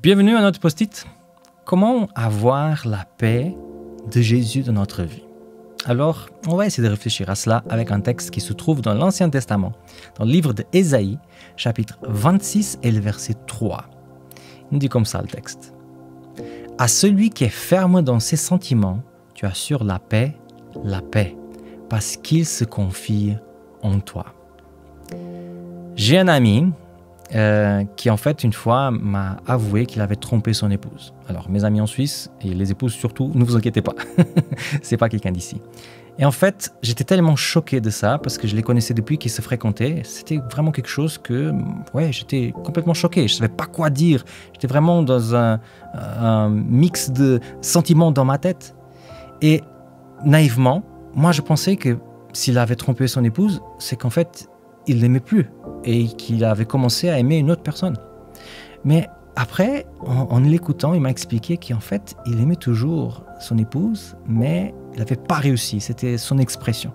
Bienvenue à notre post-it. Comment avoir la paix de Jésus dans notre vie? Alors, on va essayer de réfléchir à cela avec un texte qui se trouve dans l'Ancien Testament, dans le livre d'Ésaïe, chapitre 26 et le verset 3. Il nous dit comme ça le texte. « À celui qui est ferme dans ses sentiments, tu assures la paix, parce qu'il se confie en toi. » J'ai un ami qui en fait une fois m'a avoué qu'il avait trompé son épouse. Alors mes amis en Suisse, et les épouses surtout, ne vous inquiétez pas, c'est pas quelqu'un d'ici. Et en fait, j'étais tellement choqué de ça, parce que je les connaissais depuis qu'ils se fréquentaient, c'était vraiment quelque chose que, j'étais complètement choqué, je savais pas quoi dire, j'étais vraiment dans un mix de sentiments dans ma tête. Et naïvement, moi je pensais que s'il avait trompé son épouse, c'est qu'en fait, il l'aimait plus et qu'il avait commencé à aimer une autre personne. Mais après, en l'écoutant, il m'a expliqué qu'en fait, il aimait toujours son épouse, mais il n'avait pas réussi. C'était son expression.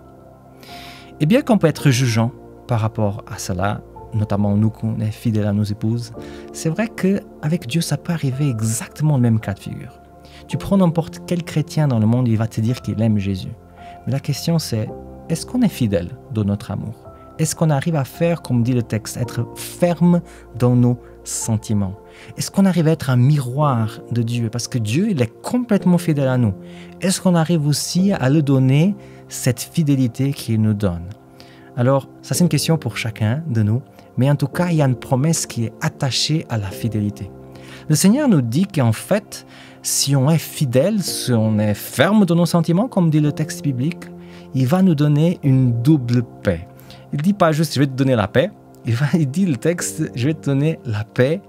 Et bien qu'on peut être jugeant par rapport à cela, notamment nous qu'on est fidèles à nos épouses, c'est vrai qu'avec Dieu, ça peut arriver exactement le même cas de figure. Tu prends n'importe quel chrétien dans le monde, il va te dire qu'il aime Jésus. Mais la question c'est, est-ce qu'on est fidèle dans notre amour? Est-ce qu'on arrive à faire, comme dit le texte, être ferme dans nos sentiments? Est-ce qu'on arrive à être un miroir de Dieu? Parce que Dieu, il est complètement fidèle à nous. Est-ce qu'on arrive aussi à lui donner cette fidélité qu'il nous donne? Alors, ça c'est une question pour chacun de nous. Mais en tout cas, il y a une promesse qui est attachée à la fidélité. Le Seigneur nous dit qu'en fait, si on est fidèle, si on est ferme dans nos sentiments, comme dit le texte biblique, il va nous donner une double paix. Il ne dit pas juste « je vais te donner la paix », il dit le texte « je vais te donner la paix ».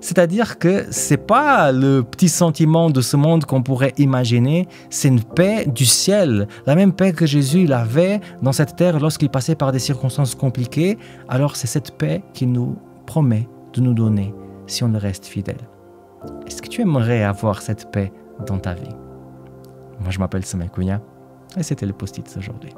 C'est-à-dire que ce n'est pas le petit sentiment de ce monde qu'on pourrait imaginer, c'est une paix du ciel. La même paix que Jésus il avait dans cette terre lorsqu'il passait par des circonstances compliquées. Alors c'est cette paix qu'il nous promet de nous donner si on le reste fidèle. Est-ce que tu aimerais avoir cette paix dans ta vie? Moi je m'appelle Samuel Cunha et c'était le post-it aujourd'hui.